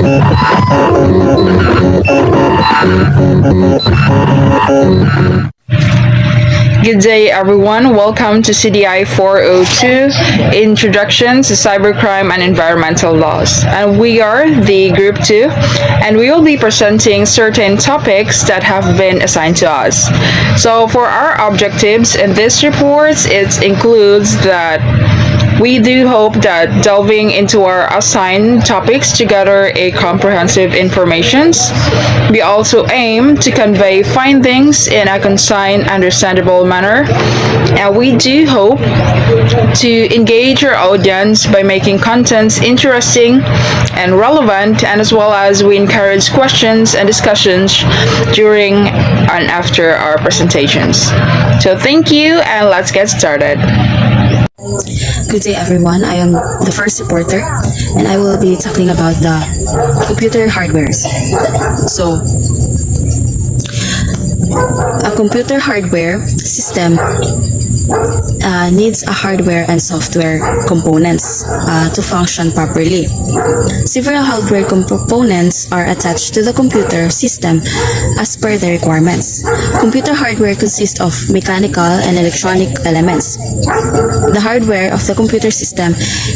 Good day, everyone. Welcome to CDI 402, Introduction to Cybercrime and Environmental Laws. And we are the Group 2, and we will be presenting certain topics that have been assigned to us. So for our objectives in this report, it includes that we do hope that delving into our assigned topics to gather a comprehensive information. We also aim to convey findings in a concise, understandable manner, and we do hope to engage our audience by making contents interesting and relevant, and as well as we encourage questions and discussions during and after our presentations. So thank you, and let's get started. Good day, everyone. I am the first reporter, and I will be talking about the computer hardwares. So, a computer hardware system needs a hardware and software components to function properly. Several hardware components are attached to the computer system as per the requirements. Computer hardware consists of mechanical and electronic elements. The hardware of the computer system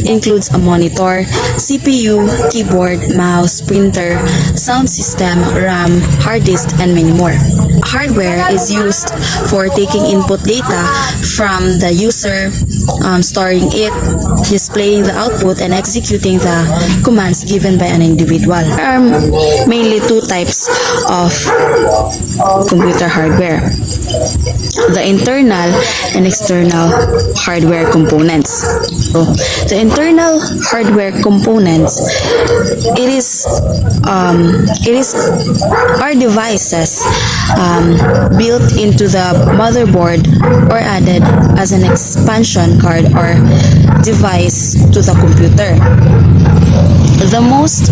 includes a monitor, CPU, keyboard, mouse, printer, sound system, RAM, hard disk, and many more. Hardware is used for taking input data from the user, storing it, displaying the output, and executing the commands given by an individual. There are mainly two types of computer hardware: the internal and external hardware components. So, the internal hardware components, it is our devices built into the motherboard or added as an expansion card or device to the computer. The most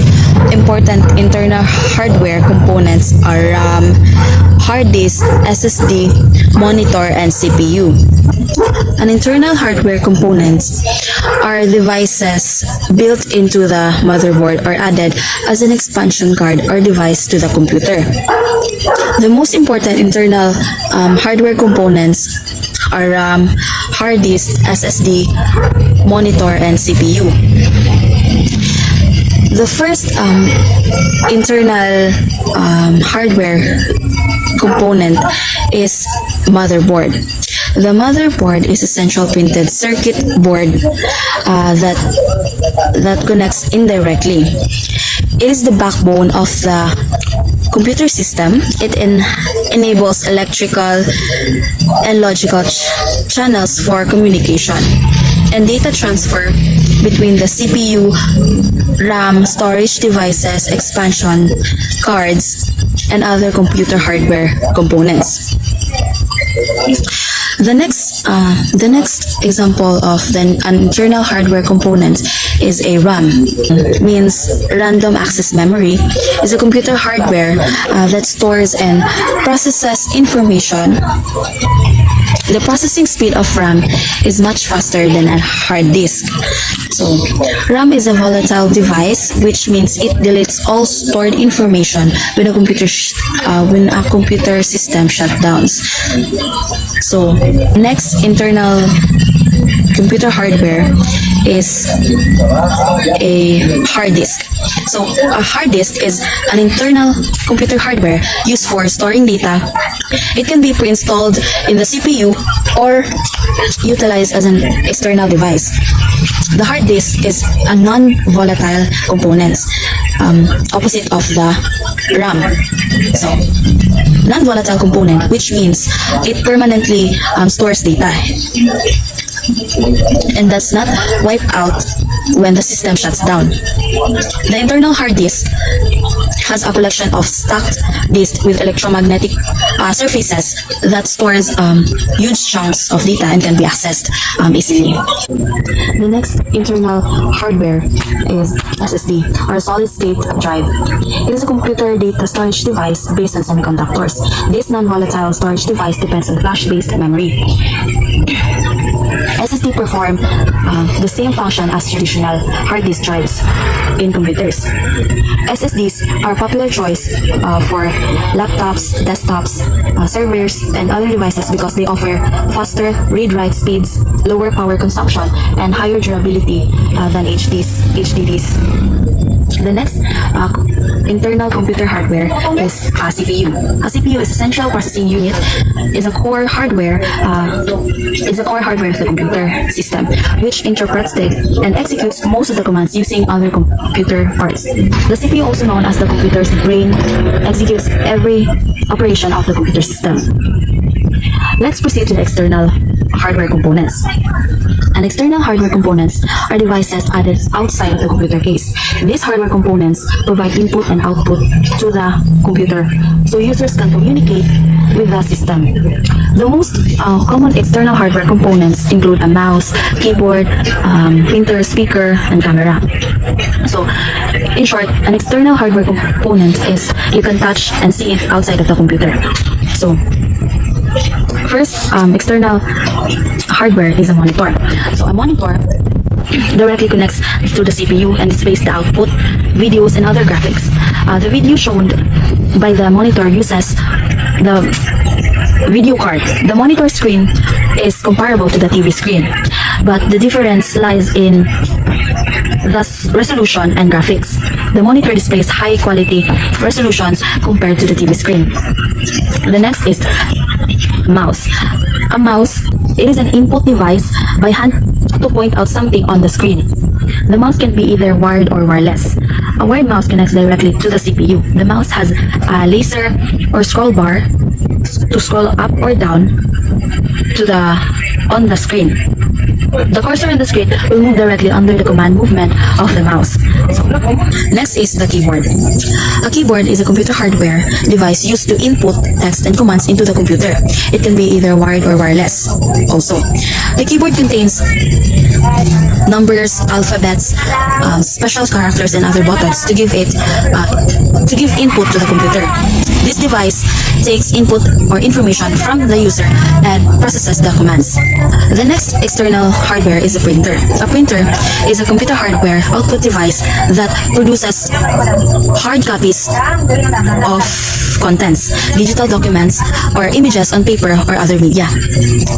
important internal hardware components are RAM, hard disk, SSD, monitor, and CPU. An internal hardware components are devices built into the motherboard or added as an expansion card or device to the computer. The most important internal hardware components are RAM, hard disk, SSD, monitor, and CPU. The first internal hardware component is motherboard. The motherboard is a central printed circuit board that connects indirectly. It is the backbone of the computer system. It enables electrical and logical channels for communication and data transfer between the CPU, RAM, storage devices, expansion cards, and other computer hardware components. The next example of the internal hardware component is a RAM. Means random access memory is a computer hardware that stores and processes information. The processing speed of RAM is much faster than a hard disk. So, RAM is a volatile device, which means it deletes all stored information when a computer system shutdowns. So, next internal computer hardware is a hard disk. So, a hard disk is an internal computer hardware used for storing data. It can be pre-installed in the CPU or utilized as an external device. The hard disk is a non-volatile component, opposite of the RAM. So, non-volatile component, which means it permanently stores data and does not wipe out when the system shuts down. The internal hard disk has a collection of stacked disks with electromagnetic surfaces that stores huge chunks of data and can be accessed easily. The next internal hardware is SSD, or solid-state drive. It is a computer data storage device based on semiconductors. This non-volatile storage device depends on flash-based memory. SSD perform the same function as traditional hard disk drives in computers. SSD SSDs are popular choice for laptops, desktops, servers, and other devices because they offer faster read-write speeds, lower power consumption, and higher durability than HDDs. The next internal computer hardware is a CPU. A CPU is a central processing unit, is a core hardware of the computer system, which interprets and executes most of the commands using other computer parts. The CPU, also known as the computer's brain, executes every operation of the computer system. Let's proceed to the external hardware components. And external hardware components are devices added outside of the computer case. These hardware components provide input and output to the computer so users can communicate with the system. The most common external hardware components include a mouse, keyboard, printer, speaker, and camera. So, in short, an external hardware component is you can touch and see it outside of the computer. So, first, external hardware is a monitor. So a monitor directly connects to the CPU and displays the output, videos, and other graphics. The video shown by the monitor uses the video card. The monitor screen is comparable to the TV screen, but the difference lies in the resolution and graphics. The monitor displays high quality resolutions compared to the TV screen. The next is mouse. A mouse, it is an input device by hand to point out something on the screen. The mouse can be either wired or wireless. A wired mouse connects directly to the CPU. The mouse has a laser or scroll bar to scroll up or down on the screen. The cursor on the screen will move directly under the command movement of the mouse. So, next is the keyboard. A keyboard is a computer hardware device used to input text and commands into the computer. It can be either wired or wireless. Also, the keyboard contains numbers, alphabets, special characters, and other buttons to give input to the computer. This device takes input or information from the user and processes the commands. The next external hardware is a printer. A printer is a computer hardware output device that produces hard copies of contents, digital documents, or images on paper or other media.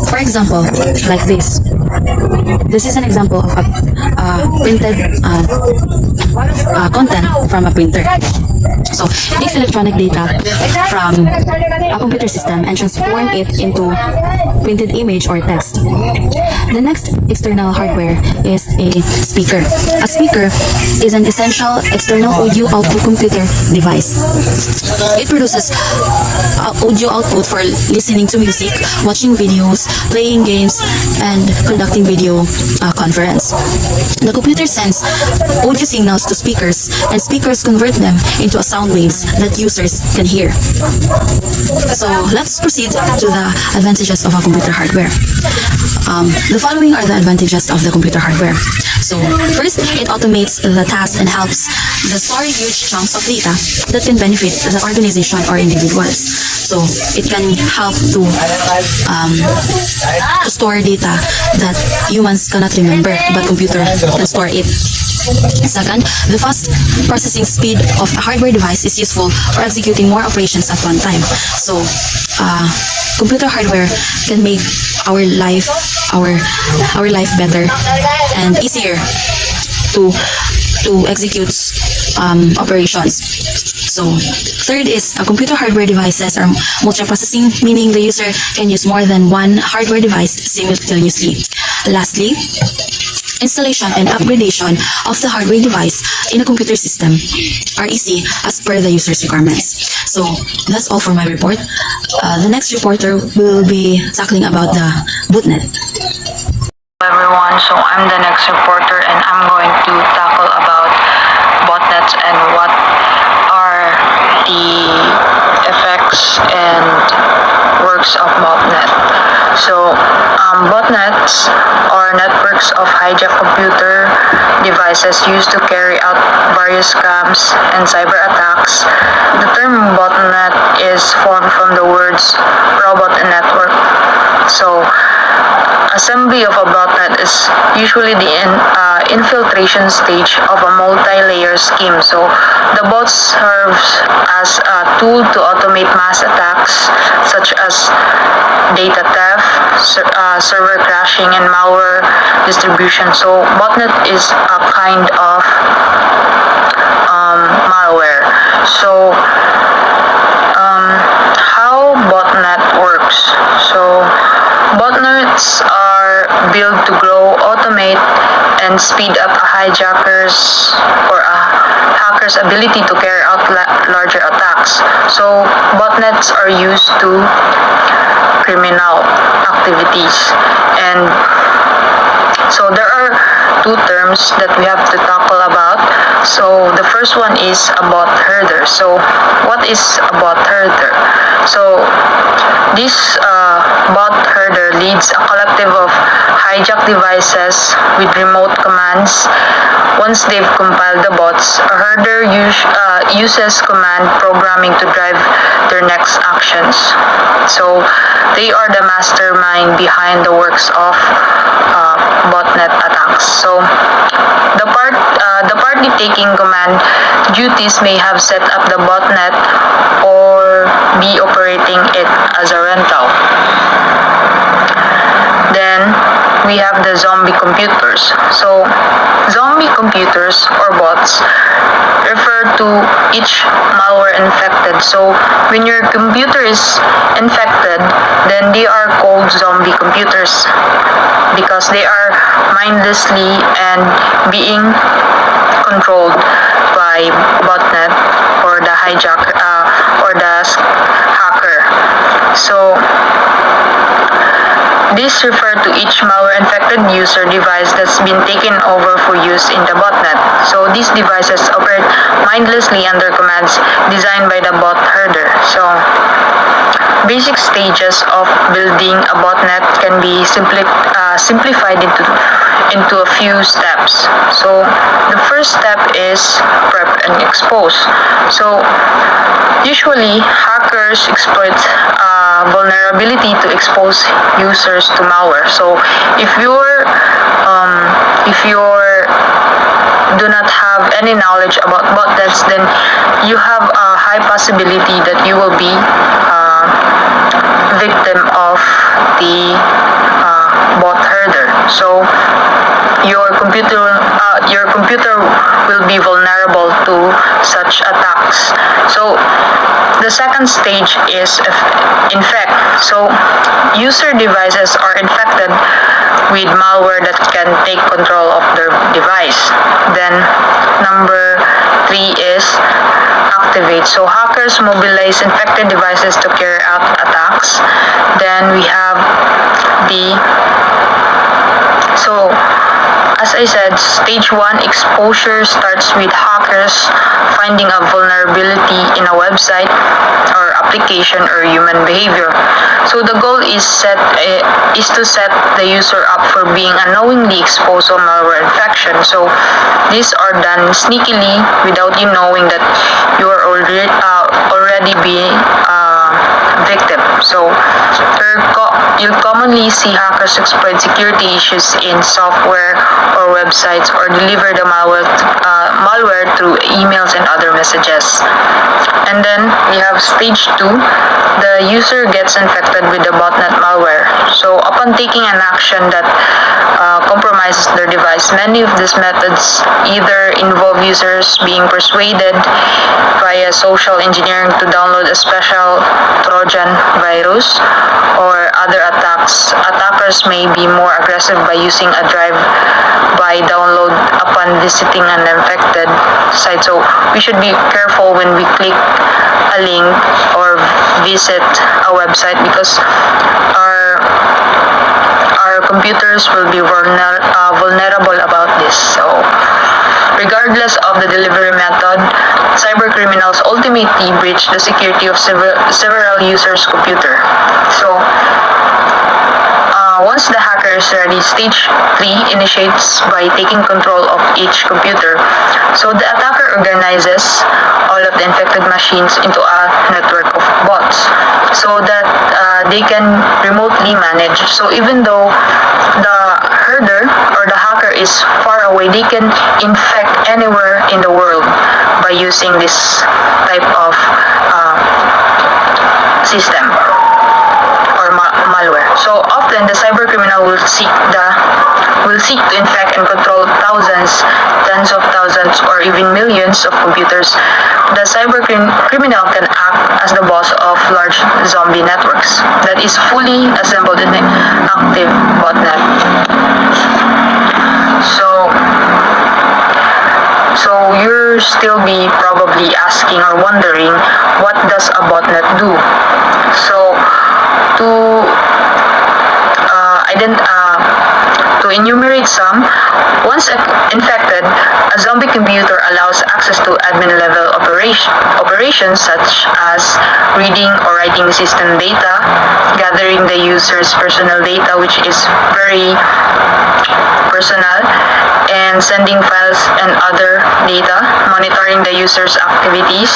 For example, like this. This is an example of a printed content from a printer. So, it takes electronic data from a computer system and transform it into printed image or text. The next external hardware is a speaker. A speaker is an essential external audio output computer device. It produces audio output for listening to music, watching videos, playing games, and conducting video conference. The computer sends audio signals to speakers, and speakers convert them into sound waves that users can hear. So let's proceed to the advantages of a computer hardware. The following are the advantages of the computer hardware. So first, it automates the task and helps the store huge chunks of data that can benefit the organization or individuals. So it can help to store data that humans cannot remember, but computer can store it. Second, the fast processing speed of a hardware device is useful for executing more operations at one time. So, computer hardware can make our life better and easier to execute operations. So, third is computer hardware devices are multiprocessing, meaning the user can use more than one hardware device simultaneously. Lastly, installation and upgradation of the hardware device in a computer system are easy as per the user's requirements. So that's all for my report. The next reporter will be tackling about the Botnet. Hello everyone, so I'm the next reporter and I'm going to tackle about botnets and what are the effects and works of botnet. So botnets are networks of hijacked computer devices used to carry out various scams and cyber attacks. The term botnet is formed from the words robot and network. So assembly of a botnet is usually the infiltration stage of a multi-layer scheme. So the bot serves as a tool to automate mass attacks such as data theft, server crashing, and malware distribution. So botnet is a kind of malware. So how botnet works. So botnets are built to grow, automate, and speed up a hijacker's or a hacker's ability to carry out larger attacks. So botnets are used to criminal activities, and so there are two terms that we have to tackle about. So the first one is a bot herder. So what is a bot herder? So this bot herder leads a collective of hijacked devices with remote commands. Once they've compiled the bots, a herder uses command programming to drive their next actions. So they are the mastermind behind the works of botnet attacks. So the party taking command duties may have set up the botnet or be operating it as a rental. Then we have the zombie computers. So zombie computers or bots refer to each malware infected. So when your computer is infected, then they are called zombie computers because they are mindlessly and being controlled by botnet or the hijacker or the hacker. So this refers to each malware-infected user device that's been taken over for use in the botnet. So these devices operate mindlessly under commands designed by the bot herder. So basic stages of building a botnet can be simplified into a few steps. So the first step is prep and expose. So usually hackers exploit vulnerability to expose users to malware. So if you're do not have any knowledge about botnets, then you have a high possibility that you will be victim of the bot herder. So your computer will be vulnerable to such attacks. So the second stage is infect. So user devices are infected with malware that can take control of their device. Then number 3 is activate. So hackers mobilize infected devices to carry out attacks. Then we have as I said, stage 1 exposure starts with hackers finding a vulnerability in a website or application or human behavior. So the goal is to set the user up for being unknowingly exposed to malware infection. So these are done sneakily without you knowing that you are already being victim. So you'll commonly see hackers exploit security issues in software or websites or deliver the malware through emails and other messages. And then we have stage 2. The user gets infected with the botnet malware. So upon taking an action that compromises their device, many of these methods either involve users being persuaded via social engineering to download a special Trojan virus or other attacks. Attackers may be more aggressive by using a drive-by download upon visiting an infected site. So we should be careful when we click a link or visit a website because our computers will be vulnerable about this. So regardless of the delivery method, cybercriminals ultimately breach the security of several users' computer. So once the hacker is ready, stage 3 initiates by taking control of each computer. So the attacker organizes all of the infected machines into a network of bots so that they can remotely manage. So even though the herder or the hacker is far away, they can infect anywhere in the world by using this type of system or malware. So often the cyber criminal will seek to infect and control thousands, tens of thousands, or even millions of computers. The cyber criminal can act as the boss of large zombie networks that is fully assembled in an active botnet. So you're still be probably asking or wondering, what does a botnet do? So to enumerate some, once infected, a zombie computer allows access to admin-level operations such as reading or writing system data, gathering the user's personal data, which is very personal, and sending files and other data, monitoring the user's activities,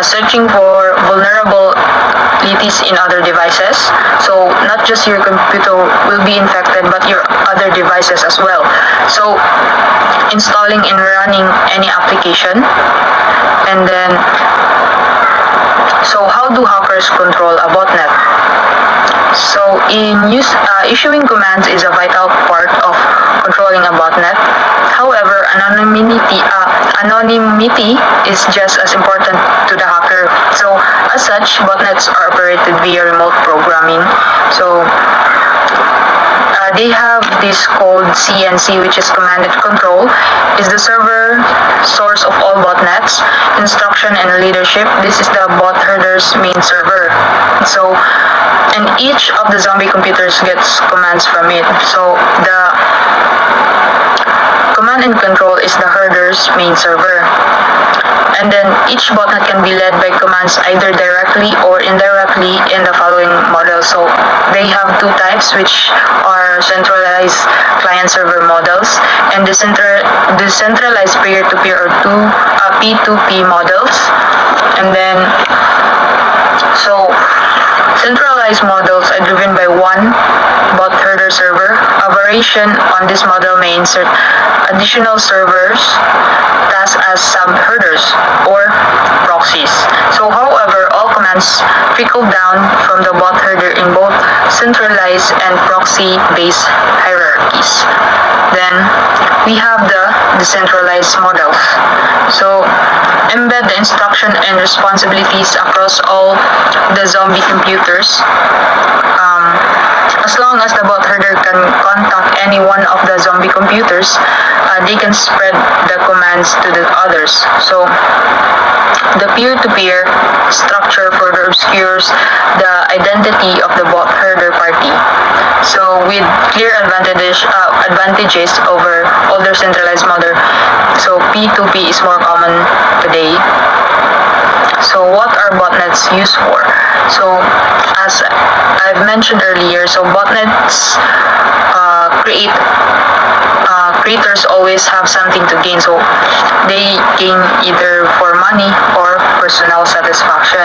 searching for vulnerabilities in other devices. So not just your computer will be infected, but your other devices as well. So installing and running any application. And then, so how do hackers control a botnet? So issuing commands is a vital part of controlling a botnet. However, anonymity is just as important to the hacker. So as such, botnets are operated via remote programming. So they have this called CNC, which is command and control, is the server source of all botnets, instruction and leadership. This is the bot herder's main server. So, and each of the zombie computers gets commands from it. So the command and control is the herder's main server. And then each botnet can be led by commands either directly or indirectly in the following model. So they have two types, which are centralized client-server models and decentralized peer-to-peer or P2P models. And then, so centralized models are driven by one bot herder server. A variation on this model may insert additional servers tasked as sub-herders or proxies. So however, all commands trickle down from the bot herder in both centralized and proxy-based hierarchies. Then we have the decentralized models. So embed the instruction and responsibilities across all the zombie computers. As long as the bot herder can contact any one of the zombie computers, they can spread the commands to the others. So the peer-to-peer structure further obscures the identity of the bot herder party. So with clear advantages over older centralized model, so P2P is more common today. So what are botnets used for? So as I've mentioned earlier, so botnets creators always have something to gain. So they gain either for money or personal satisfaction.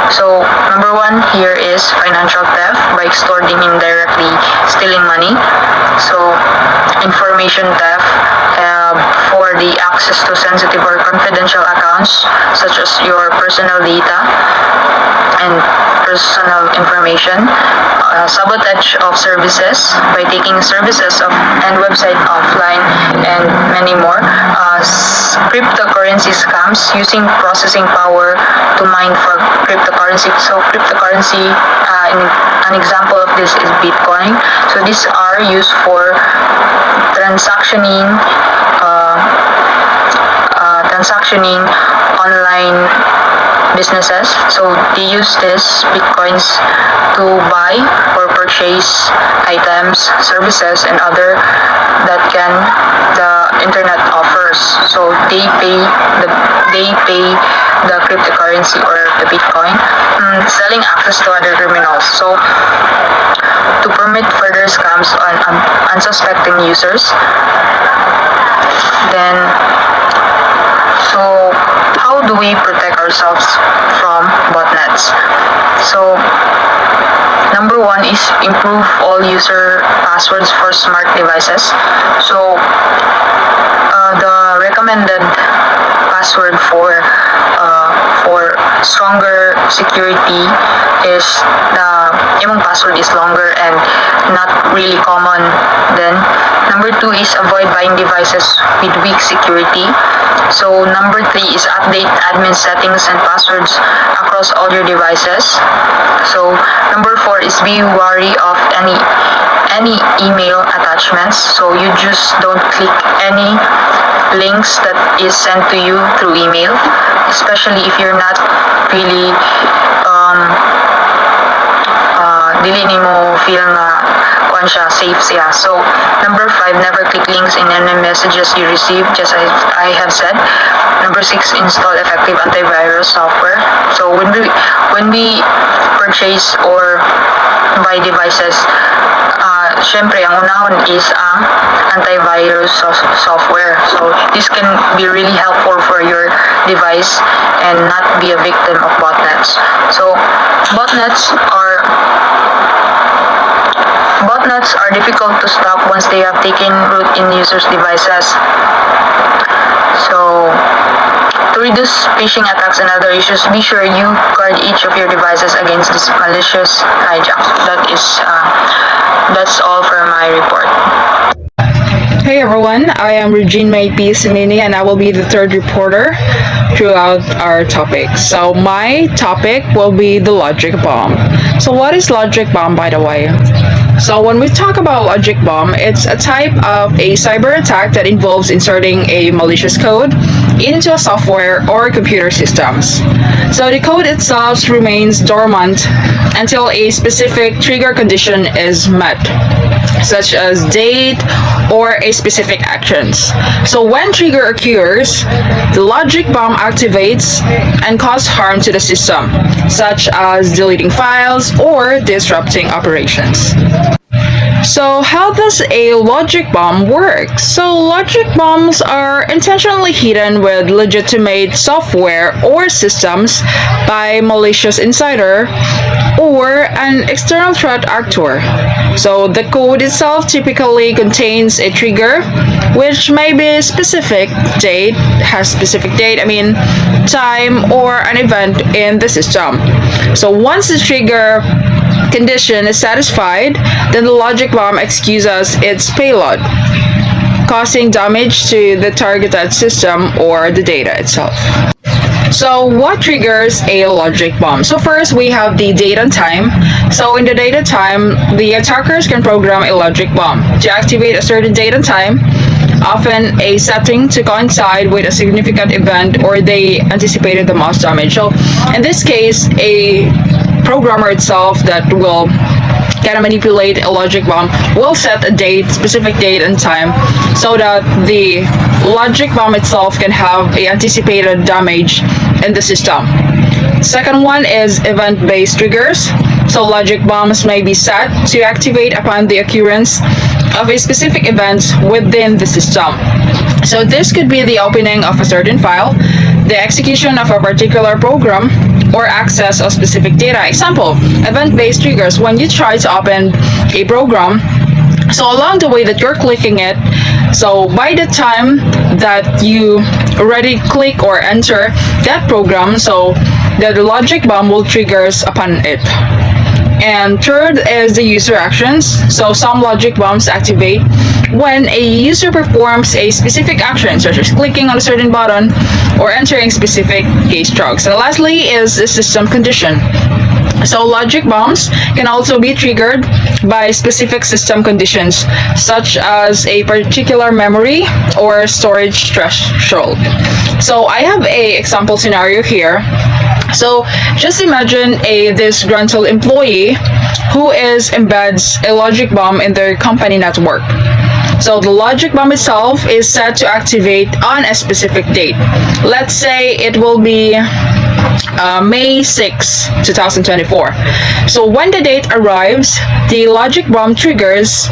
So number one here is financial theft by extorting indirectly stealing money. So information theft for the access to sensitive or confidential accounts such as your personal data and personal information, sabotage of services by taking services and website offline, and many more. Cryptocurrency scams using processing power to mine for cryptocurrency. So cryptocurrency, an example of this is Bitcoin. So these are used for transactioning online businesses. So they use this bitcoins to buy or purchase items, services, and other that the internet offers. So they pay the cryptocurrency or the bitcoin, selling access to other criminals. So to permit further scams on unsuspecting users. Then, so how do we protect ourselves from botnets? So is improve all user passwords for smart devices. So the recommended password for stronger security is yung password is longer and not really common. Then number 2 is avoid buying devices with weak security. So number 3 is update admin settings and passwords across all your devices. So number 4 is be wary of any email attachments. So you just don't click any links that is sent to you through email, especially if you're not really dili nimo feel na kuan siya, safe siya. So number 5, never click links in any messages you receive, just as I have said. Number 6, install effective antivirus software. So when we purchase or buy devices, syempre ang unahon is ang antivirus software. So this can be really helpful for your device and not be a victim of botnets. So botnets are difficult to stop once they have taken root in users' devices. So to reduce phishing attacks and other issues, be sure you guard each of your devices against this malicious hijack. That's all for my report. Hey everyone, I am Rojean Mae Semine and I will be the third reporter throughout our topic. So my topic will be the logic bomb. So what is logic bomb, by the way? So when we talk about logic bomb, it's a type of a cyber attack that involves inserting a malicious code into a software or computer systems. So the code itself remains dormant until a specific trigger condition is met, such as date or a specific actions. So when trigger occurs, the logic bomb activates and causes harm to the system, such as deleting files or disrupting operations. So how does a logic bomb work? So logic bombs are intentionally hidden with legitimate software or systems by malicious insider or an external threat actor. So the code itself typically contains a trigger, which may be time or an event in the system. So once the trigger condition is satisfied, then the logic bomb executes its payload, causing damage to the targeted system or the data itself. So what triggers a logic bomb? So first we have the date and time. So in the date and time, the attackers can program a logic bomb to activate a certain date and time, often a setting to coincide with a significant event or they anticipated the most damage. So in this case, a programmer itself that will kind of manipulate a logic bomb will set a specific date and time, so that the logic bomb itself can have a anticipated damage in the system. Second one is event-based triggers. So logic bombs may be set to activate upon the occurrence of a specific event within the system. So this could be the opening of a certain file, the execution of a particular program, or access of specific data. Example, event-based triggers: when you try to open a program, so along the way that you're clicking it, so by the time that you already click or enter that program, so the logic bomb will triggers upon it. And third is the user actions. So some logic bombs activate when a user performs a specific action, such as clicking on a certain button or entering specific keystrokes. And lastly is the system condition. So logic bombs can also be triggered by specific system conditions, such as a particular memory or storage threshold. So I have a example scenario here. So just imagine a disgruntled employee who embeds a logic bomb in their company network. So the logic bomb itself is set to activate on a specific date. Let's say it will be May 6, 2024. So when the date arrives, the logic bomb triggers,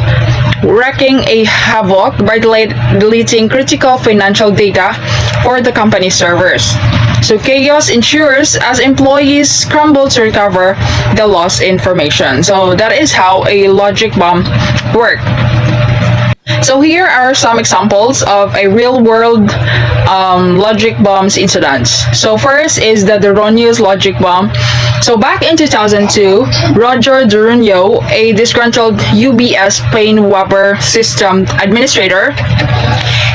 wreaking a havoc by deleting critical financial data for the company servers. So chaos ensures as employees scramble to recover the lost information. So that is how a logic bomb works. So here are some examples of a real-world logic bombs incidents. So first is the erroneous logic bomb. So back in 2002, Roger Durunyo, a disgruntled UBS pain whopper system administrator,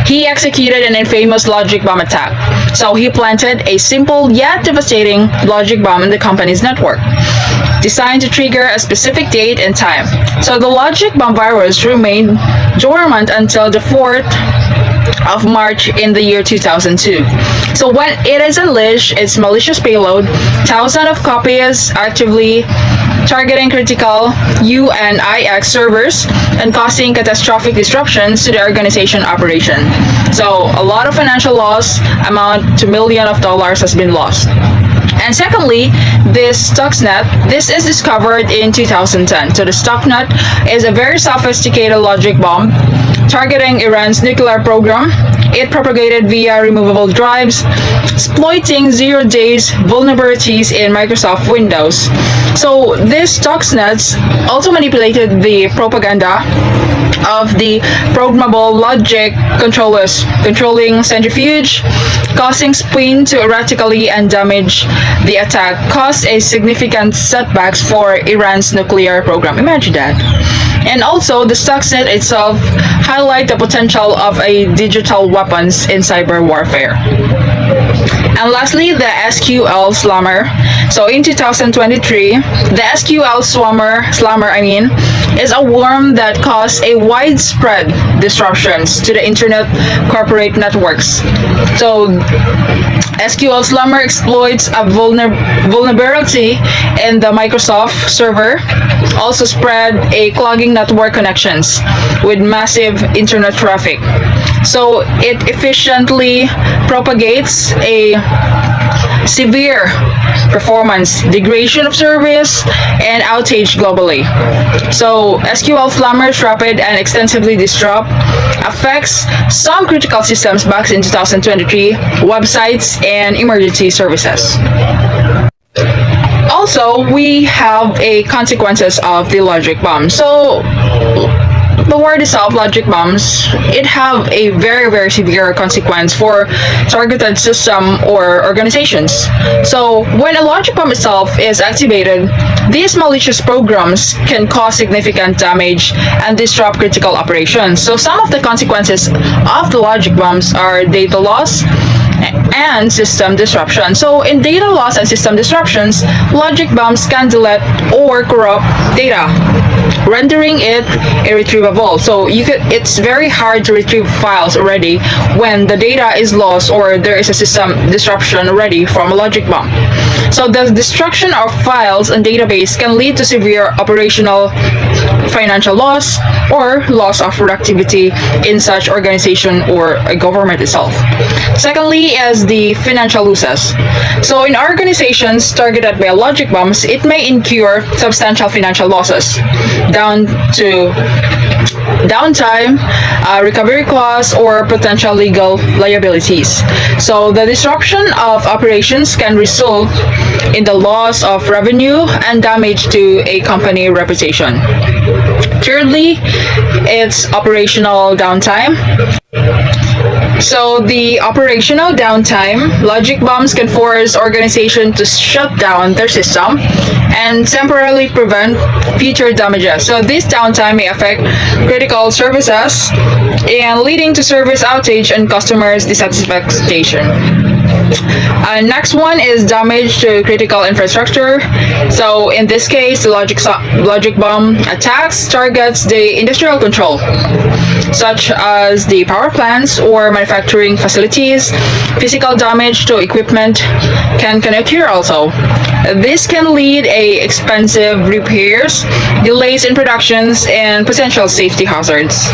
he executed an infamous logic bomb attack. So he planted a simple yet devastating logic bomb in the company's network, designed to trigger a specific date and time. So the logic bomb virus remained dormant until the 4th of March in the year 2002. So when it is unleashed, its malicious payload, thousands of copies actively targeting critical UNIX servers and causing catastrophic disruptions to the organization operation. So a lot of financial loss amount to millions of dollars has been lost. And secondly, this Stuxnet, this is discovered in 2010. So the Stuxnet is a very sophisticated logic bomb targeting Iran's nuclear program. It propagated via removable drives, exploiting 0 days vulnerabilities in Microsoft Windows. So these Stuxnets also manipulated the propaganda of the programmable logic controllers, controlling centrifuge, causing spin to erratically and damage the attack, caused a significant setbacks for Iran's nuclear program. Imagine that. And also, the Stuxnet itself highlight the potential of a digital weapons in cyber warfare. And lastly, the SQL slammer. So in 2023, the SQL slammer, is a worm that caused a widespread disruptions to the internet corporate networks. So SQL slammer exploits a vulnerability in the Microsoft server, also spread a clogging network connections with massive internet traffic. So it efficiently propagates a severe performance degradation of service and outage globally. So SQL Slammer's rapid and extensively disrupt affects some critical systems back in 2023, websites and emergency services. Also, we have a consequences of the logic bomb. So the word itself, logic bombs, it have a very, very severe consequence for targeted system or organizations. So when a logic bomb itself is activated, these malicious programs can cause significant damage and disrupt critical operations. So some of the consequences of the logic bombs are data loss and system disruption. So in data loss and system disruptions, logic bombs can delete or corrupt data, rendering it irretrievable. So it's very hard to retrieve files already when the data is lost or there is a system disruption already from a logic bomb. So the destruction of files and database can lead to severe operational financial loss or loss of productivity in such organization or a government itself. Secondly is the financial losses. So in organizations targeted by logic bombs, it may incur substantial financial losses down to downtime, recovery costs, or potential legal liabilities. So the disruption of operations can result in the loss of revenue and damage to a company reputation. Thirdly, it's operational downtime. So the operational downtime, logic bombs can force organizations to shut down their system and temporarily prevent future damages. So this downtime may affect critical services and leading to service outage and customers' dissatisfaction. Next one is damage to critical infrastructure. So in this case, the logic bomb attacks targets the industrial control, such as the power plants or manufacturing facilities. Physical damage to equipment can occur also. This can lead a expensive repairs, delays in productions, and potential safety hazards.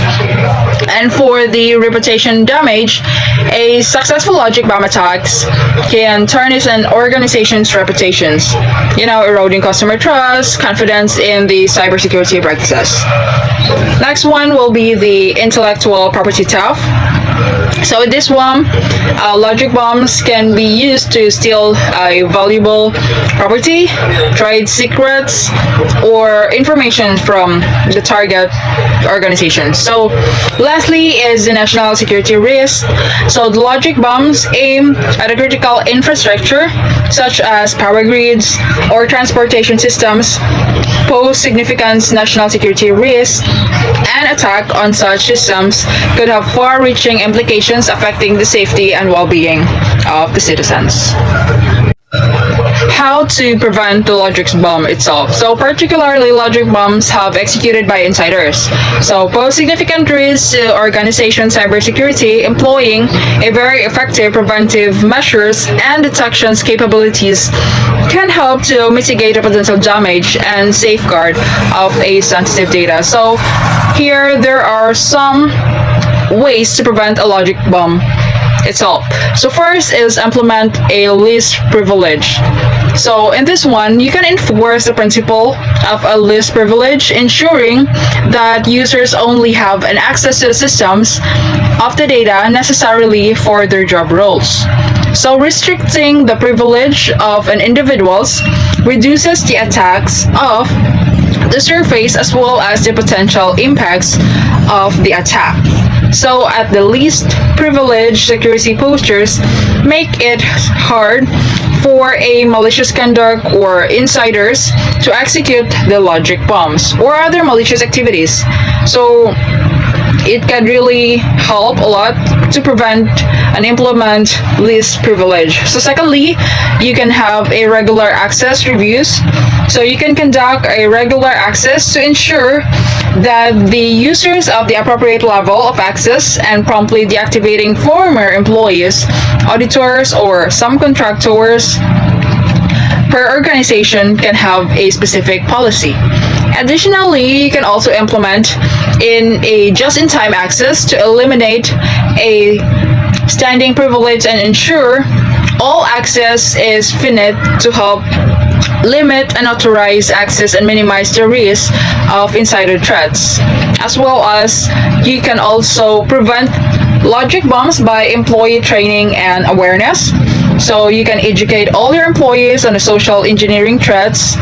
And for the reputation damage, a successful logic bomb attacks can tarnish an organization's reputations, eroding customer trust, confidence in the cybersecurity practices. Next one will be the intellectual property theft. So in this one, logic bombs can be used to steal valuable property, trade secrets, or information from the target organization. So lastly is the national security risk. So the logic bombs aim at a critical infrastructure such as power grids or transportation systems, pose significant national security risk, and attack on such systems could have far-reaching implications affecting the safety and well-being of the citizens. How to prevent the logic bomb itself. So particularly logic bombs have executed by insiders. So pose significant risks to organization cybersecurity, employing a very effective preventive measures and detections capabilities can help to mitigate the potential damage and safeguard of a sensitive data. So here there are some ways to prevent a logic bomb itself. So first is implement a least privilege. So in this one, you can enforce the principle of a least privilege, ensuring that users only have an access to the systems of the data necessarily for their job roles. So restricting the privilege of an individuals reduces the attacks of the surface as well as the potential impacts of the attack. So at the least privileged security postures make it hard for a malicious conduct or insiders to execute the logic bombs or other malicious activities. So it can really help a lot to prevent and implement least privilege. So secondly, you can have a regular access reviews. So you can conduct a regular access to ensure that the users of the appropriate level of access and promptly deactivating former employees, auditors, or some contractors per organization can have a specific policy. Additionally, you can also implement in a just-in-time access to eliminate a standing privilege and ensure all access is finite to help limit unauthorized access and minimize the risk of insider threats. As well as you can also prevent logic bombs by employee training and awareness. So you can educate all your employees on the social engineering threats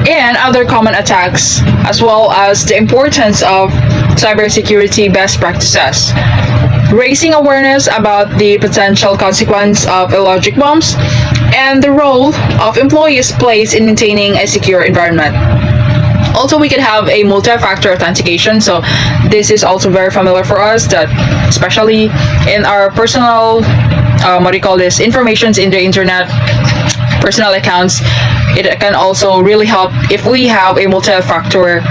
and other common attacks, as well as the importance of cybersecurity best practices. Raising awareness about the potential consequence of logic bombs and the role of employees plays in maintaining a secure environment. Also, we can have a multi-factor authentication. So this is also very familiar for us, that especially in our personal, informations in the internet, personal accounts, it can also really help if we have a multi-factor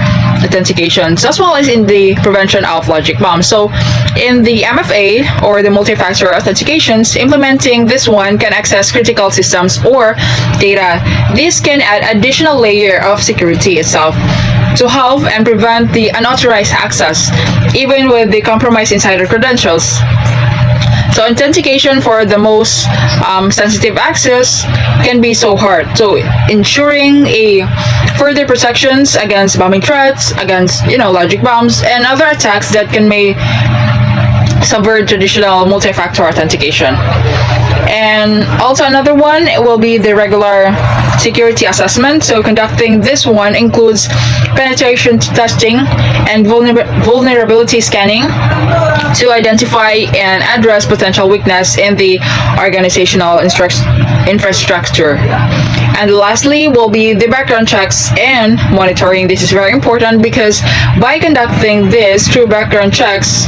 authentications, as well as in the prevention of logic bombs. So in the MFA or the multi-factor authentications, implementing this one can access critical systems or data. This can add additional layer of security itself to help and prevent the unauthorized access, even with the compromised insider credentials. So authentication for the most sensitive access can be so hard. So ensuring a further protections against bombing threats, against logic bombs and other attacks that can may subvert traditional multi-factor authentication. And also another one will be the regular security assessment. So conducting this one includes penetration testing and vulnerability scanning to identify and address potential weakness in the organizational infrastructure. And lastly will be the background checks and monitoring. This is very important because by conducting this through background checks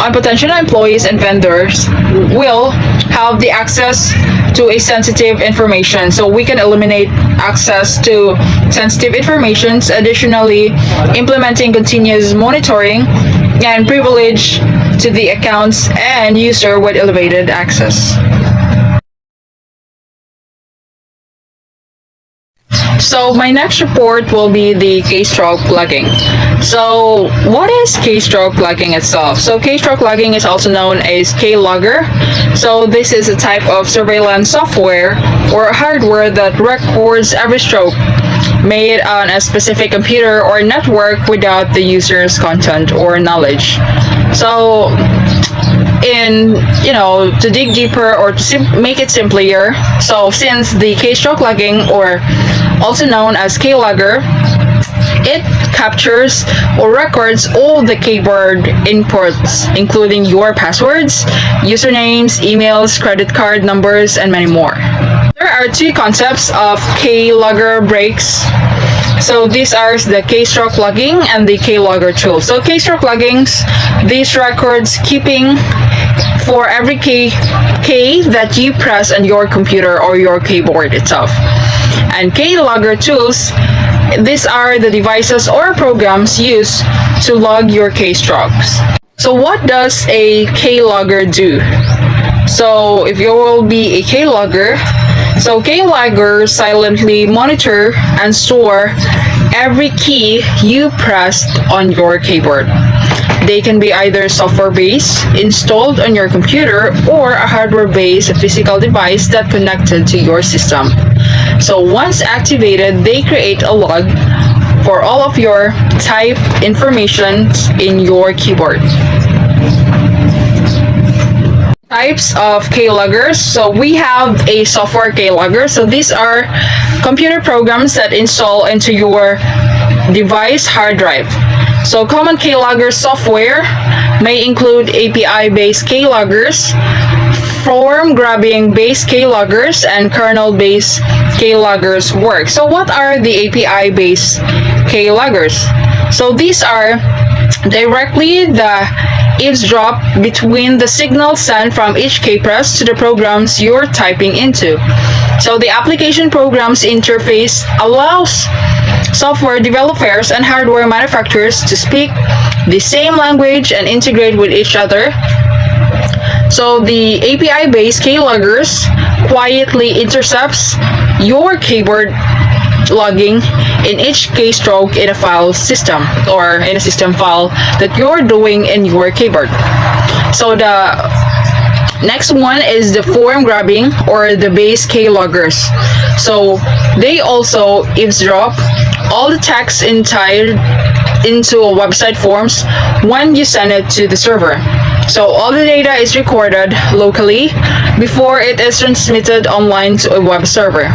on potential employees and vendors will have the access to a sensitive information, so we can eliminate access to sensitive information. Additionally, implementing continuous monitoring and privilege to the accounts and user with elevated access. So my next report will be the keystroke logging. So what is keystroke logging itself? So keystroke logging is also known as keylogger. So this is a type of surveillance software or hardware that records every stroke made on a specific computer or network without the user's content or knowledge. So to dig deeper or to make it simpler, so since the keystroke logging, or also known as keylogger, it captures or records all the keyboard inputs, including your passwords, usernames, emails, credit card numbers, and many more. There are two concepts of keylogger breaks. So these are the keystroke logging and the keylogger tool. So keystroke loggings, these records keeping for every key that you press on your computer or your keyboard itself. And keylogger tools, these are the devices or programs used to log your keystrokes. So what does a keylogger do? So if you will be a keylogger, so keyloggers silently monitor and store every key you pressed on your keyboard. They can be either software-based, installed on your computer, or a hardware-based physical device that connected to your system. So once activated, they create a log for all of your type information in your keyboard. Types of keyloggers. So we have a software keylogger. So these are computer programs that install into your device hard drive. So common keylogger software may include API-based keyloggers, form-grabbing based keyloggers, and kernel-based keyloggers work. So what are the API-based keyloggers? So these are directly the eavesdrop between the signal sent from each keypress to the programs you're typing into. So the application programs interface allows software developers and hardware manufacturers to speak the same language and integrate with each other. So the API-based keyloggers quietly intercepts your keyboard logging in each keystroke in a file system, or in a system file that you're doing in your keyboard. So the next one is the form grabbing or the base keyloggers. So they also eavesdrop all the text into a website forms when you send it to the server. So all the data is recorded locally before it is transmitted online to a web server.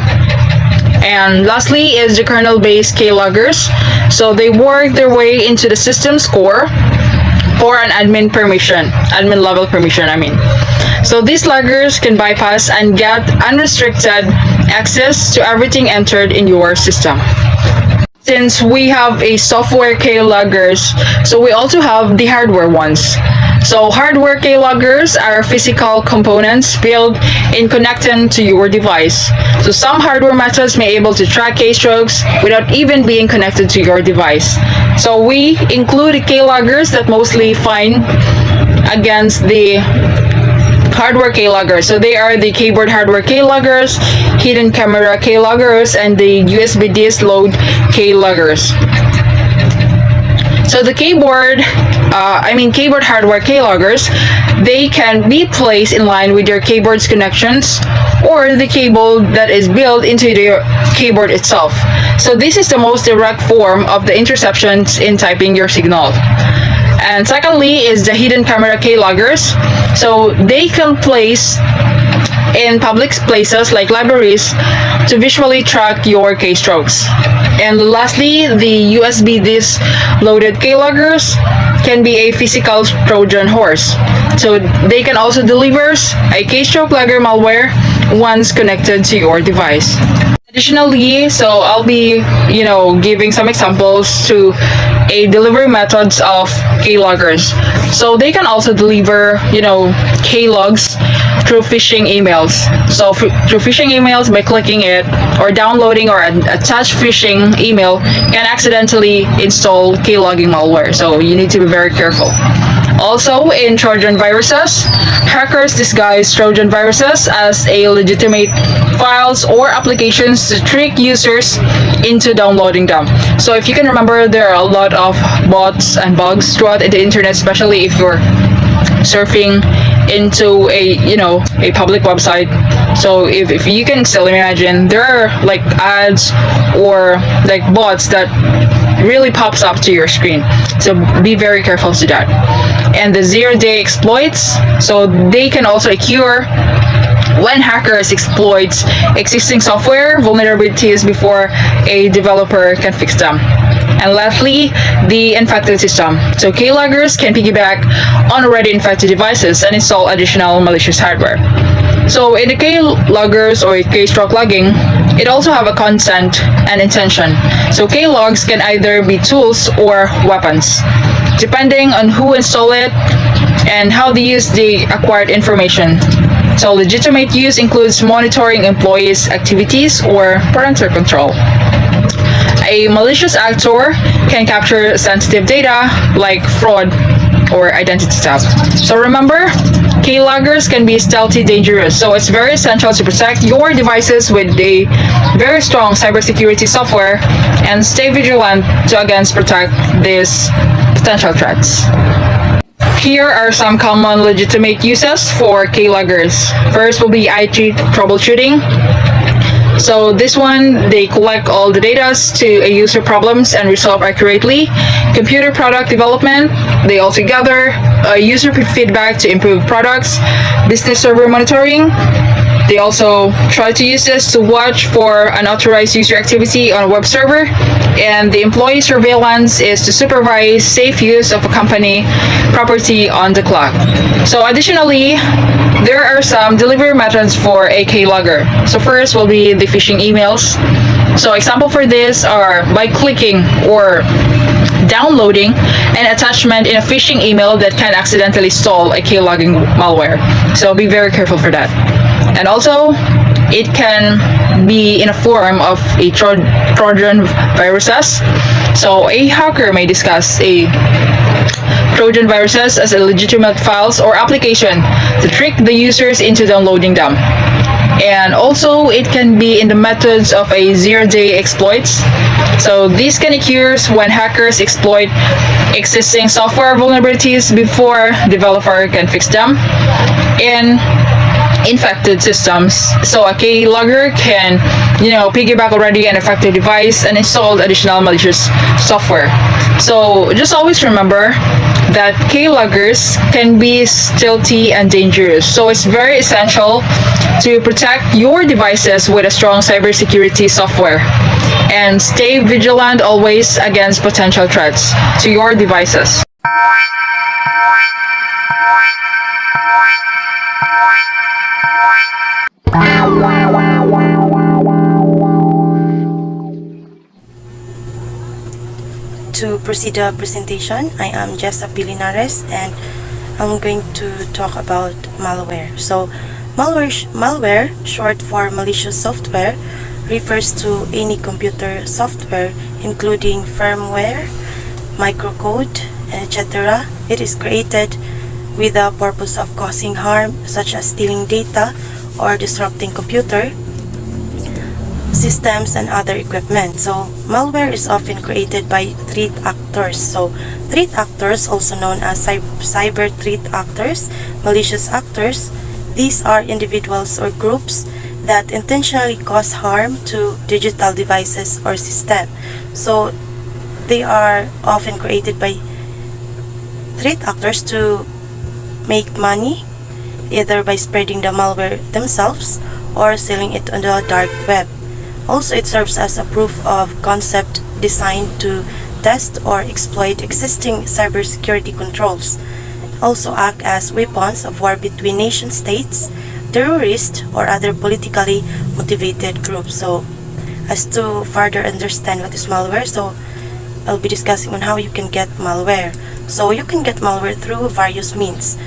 And lastly is the kernel-based keyloggers. So they work their way into the system's core for an admin level permission, So these loggers can bypass and get unrestricted access to everything entered in your system. Since we have a software keyloggers, so we also have the hardware ones. So hardware keyloggers are physical components built in connecting to your device. So some hardware methods may be able to track keystrokes without even being connected to your device. So we include keyloggers that mostly find against the hardware keyloggers. So they are the keyboard hardware keyloggers, hidden camera keyloggers, and the USB disk load keyloggers. So the keyboard hardware keyloggers, they can be placed in line with your keyboard's connections or the cable that is built into the keyboard itself. So this is the most direct form of the interceptions in typing your signal. And secondly is the hidden camera keyloggers. So they can place in public places like libraries to visually track your keystrokes. And lastly, the USB disk loaded keyloggers can be a physical Trojan horse. So they can also deliver a keystroke logger malware once connected to your device. Additionally, so I'll be, giving some examples to a delivery methods of keyloggers. So they can also deliver, keylogs through phishing emails. So through phishing emails, by clicking it or downloading or attached phishing email, can accidentally install keylogging malware. So you need to be very careful. Also, in Trojan viruses, hackers disguise Trojan viruses as a legitimate files or applications to trick users into downloading them. So if you can remember, there are a lot of bots and bugs throughout the internet, especially if you're surfing into a public website. So if you can still imagine, there are like ads or like bots that really pops up to your screen. So be very careful to that. And the zero-day exploits, so they can also occur when hackers exploit existing software vulnerabilities before a developer can fix them. And lastly, the infected system. So keyloggers can piggyback on already infected devices and install additional malicious hardware. So in the keyloggers or keystroke logging, it also have a consent and intention. So keylogs can either be tools or weapons, depending on who install it and how they use the acquired information. So legitimate use includes monitoring employees' activities or parental control. A malicious actor can capture sensitive data like fraud or identity theft. So remember, keyloggers can be stealthy dangerous, so it's very essential to protect your devices with a very strong cybersecurity software and stay vigilant to against protect these potential threats. Here are some common legitimate uses for keyloggers. First will be IT troubleshooting. So this one, they collect all the data to a user problems and resolve accurately. Computer product development, they also gather user feedback to improve products. Business server monitoring, they also try to use this to watch for unauthorized user activity on a web server. And the employee surveillance is to supervise safe use of a company property on the cloud. So additionally, there are some delivery methods for a keylogger. So first will be the phishing emails. So example for this are by clicking or downloading an attachment in a phishing email that can accidentally install a keylogging malware. So be very careful for that. And also, it can be in a form of a Trojan viruses. So a hacker may discuss a Trojan viruses as a legitimate files or application to trick the users into downloading them. And also, it can be in the methods of a zero-day exploits. So these can occur when hackers exploit existing software vulnerabilities before developer can fix them in infected systems. So a keylogger can, piggyback already an affected device and install additional malicious software. So just always remember that keyloggers can be stealthy and dangerous. So it's very essential to protect your devices with a strong cybersecurity software and stay vigilant always against potential threats to your devices. To proceed the presentation, I am Jessa Lenares and I'm going to talk about malware. So malware, short for malicious software, refers to any computer software including firmware, microcode, etc. It is created with the purpose of causing harm such as stealing data or disrupting computer systems and other equipment. So malware is often created by threat actors. So threat actors, also known as cyber threat actors, malicious actors, these are individuals or groups that intentionally cause harm to digital devices or system. So they are often created by threat actors to make money, either by spreading the malware themselves or selling it on the dark web. Also, it serves as a proof of concept designed to test or exploit existing cybersecurity controls. Also act as weapons of war between nation states, terrorists, or other politically motivated groups. So, as to further understand what is malware, so I'll be discussing on how you can get malware. So you can get malware through various means,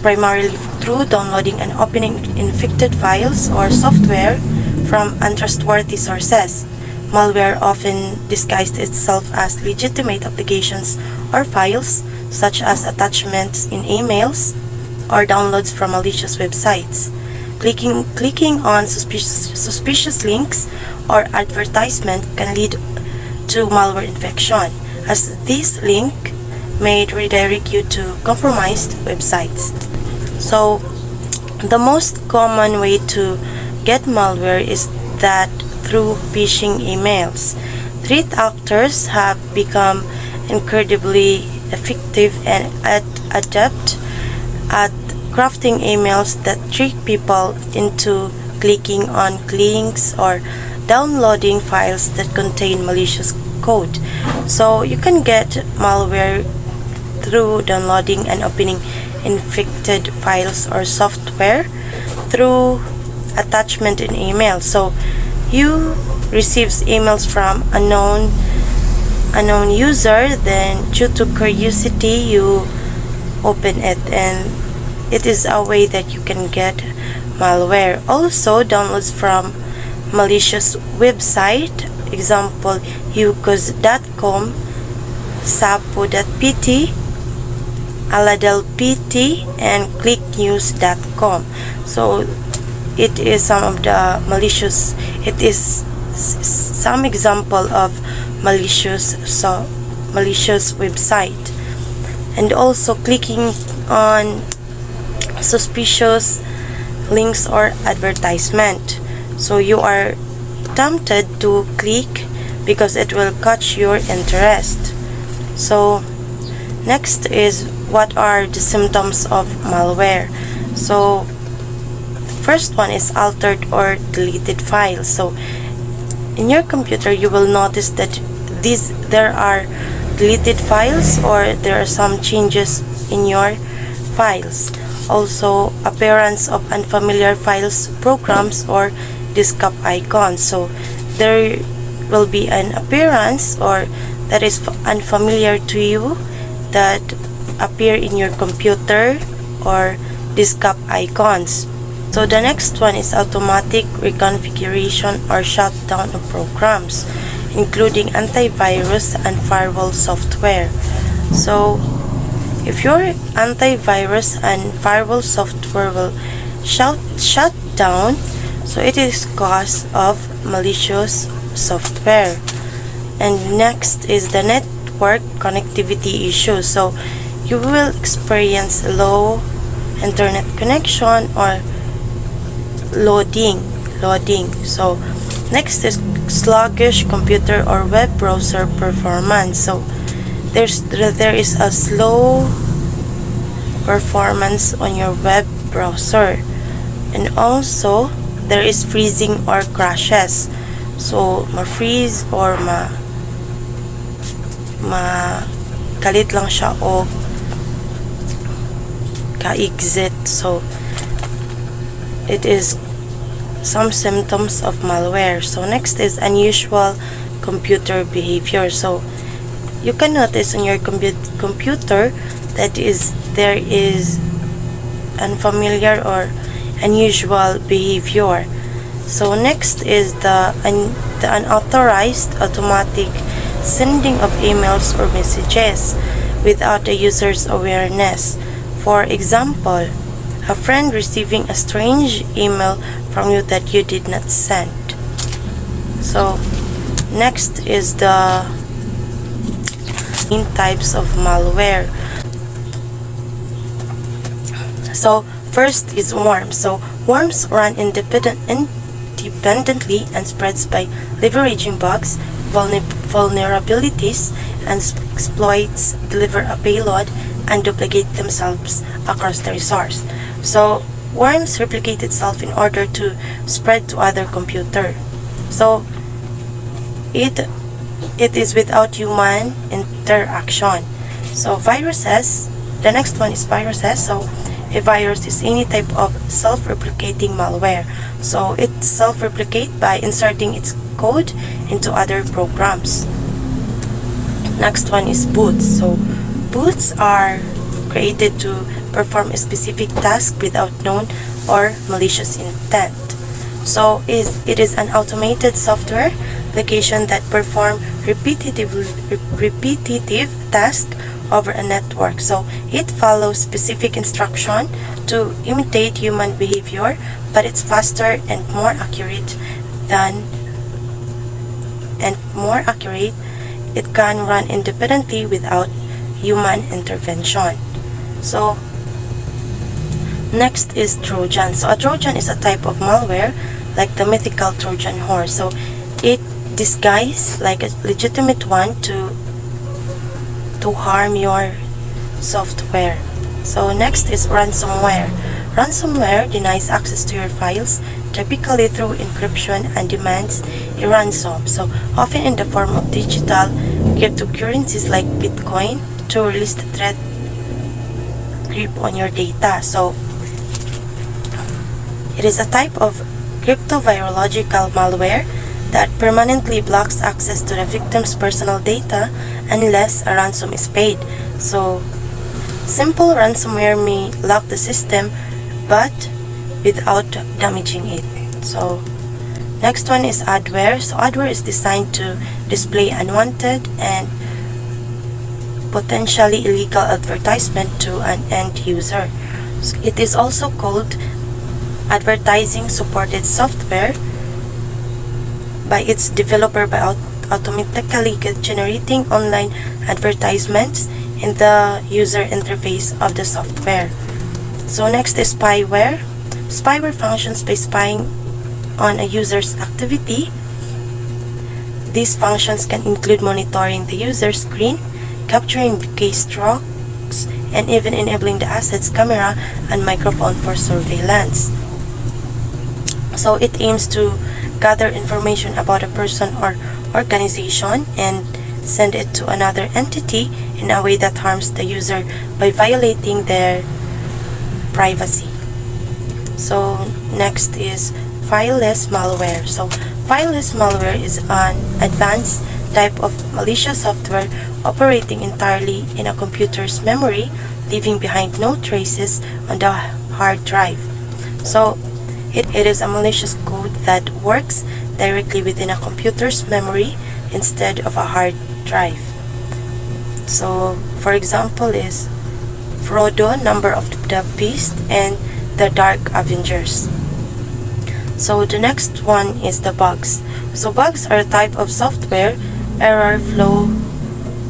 primarily through downloading and opening infected files or software from untrustworthy sources. Malware often disguised itself as legitimate applications or files, such as attachments in emails or downloads from malicious websites. Clicking on suspicious links or advertisement can lead to malware infection, as this link may redirect you to compromised websites. So, the most common way to get malware is that through phishing emails. Threat actors have become incredibly effective and adept at crafting emails that trick people into clicking on links or downloading files that contain malicious code. So you can get malware through downloading and opening infected files or software through attachment in email. So you receives emails from unknown user, then due to curiosity you open it, and it is a way that you can get malware. Also, downloads from malicious website, example yukos.com, sapo.pt, aladel.pt, and clicknews.com. So it is some of the malicious, it is some example of malicious website. And also clicking on suspicious links or advertisement, so you are tempted to click because it will catch your interest. So next is, what are the symptoms of malware? So first one is altered or deleted files. So in your computer you will notice that there are deleted files, or there are some changes in your files. Also, appearance of unfamiliar files, programs, or disk up icons. So there will be an appearance or that is unfamiliar to you that appear in your computer or disk up icons. So the next one is automatic reconfiguration or shutdown of programs, including antivirus and firewall software. So if your antivirus and firewall software will shut down, so it is cause of malicious software. And next is the network connectivity issue. So you will experience low internet connection or loading. So next is sluggish computer or web browser performance. So there is a slow performance on your web browser, and also there is freezing or crashes. So ma-freeze or kalit lang siya o ka-exit. So it is some symptoms of malware. So next is unusual computer behavior. So you can notice on your computer that there is unfamiliar or unusual behavior. So next is the unauthorized automatic sending of emails or messages without the user's awareness. For example, a friend receiving a strange email from you that you did not send. So next is the main types of malware. So first is worms. So worms run independently and spreads by leveraging bugs, vulnerabilities, and exploits, deliver a payload, and duplicate themselves across the resource. So worms replicate itself in order to spread to other computer. So it is without human interaction. So viruses, the next one is viruses. So a virus is any type of self-replicating malware. So it self-replicates by inserting its code into other programs. Next one is boots. So boots are created to perform a specific task without known or malicious intent. So it is an automated software application that perform repetitive task over a network. So it follows specific instruction to imitate human behavior, but it's faster and more accurate. It can run independently without human intervention. So next is Trojan. So a Trojan is a type of malware like the mythical Trojan horse. So it disguise like a legitimate one to harm your software. So next is ransomware. Ransomware denies access to your files, typically through encryption, and demands a ransom, so often in the form of digital cryptocurrencies like Bitcoin, to release the threat grip on your data. So it is a type of cryptovirological malware that permanently blocks access to the victim's personal data unless a ransom is paid. So simple ransomware may lock the system but without damaging it. So next one is adware. So adware is designed to display unwanted and potentially illegal advertisement to an end user. So it is also called advertising supported software by its developer by automatically generating online advertisements in the user interface of the software. So next is spyware. Spyware functions by spying on a user's activity. These functions can include monitoring the user's screen, capturing keystrokes, and even enabling the asset's camera and microphone for surveillance. So it aims to gather information about a person or organization and send it to another entity in a way that harms the user by violating their privacy. So next is fileless malware. So fileless malware is an advanced type of malicious software operating entirely in a computer's memory, leaving behind no traces on the hard drive. So it is a malicious code that works directly within a computer's memory instead of a hard drive. So for example is Frodo, Number of the Beast, and the Dark Avengers. So the next one is the bugs. So bugs are a type of software error, flow,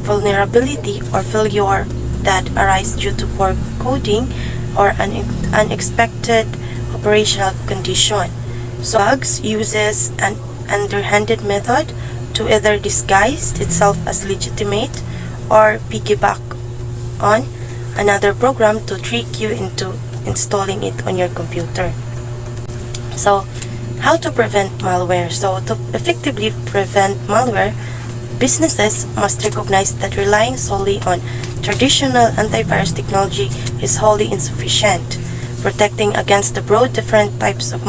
vulnerability, or failure that arise due to poor coding or an unexpected operational condition. So bugs uses an underhanded method to either disguise itself as legitimate or piggyback on another program to trick you into installing it on your computer. So how to prevent malware? So to effectively prevent malware, businesses must recognize that relying solely on traditional antivirus technology is wholly insufficient. Protecting against the broad different types of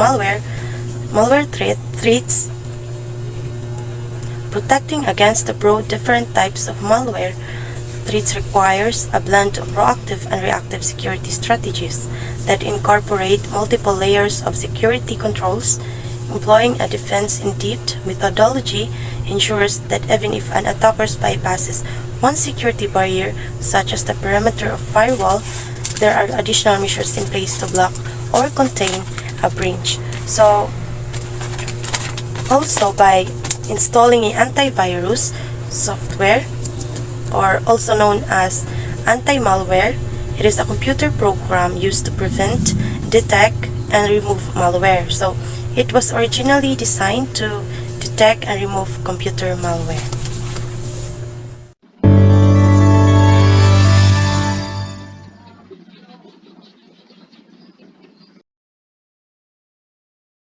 threats requires a blend of proactive and reactive security strategies that incorporate multiple layers of security controls. Employing a defense-in-depth methodology ensures that even if an attacker bypasses one security barrier, such as the perimeter of firewall, there are additional measures in place to block or contain a breach. So, also by installing an antivirus software, or also known as anti-malware, it is a computer program used to prevent, detect, and remove malware. So, it was originally designed to detect and remove computer malware.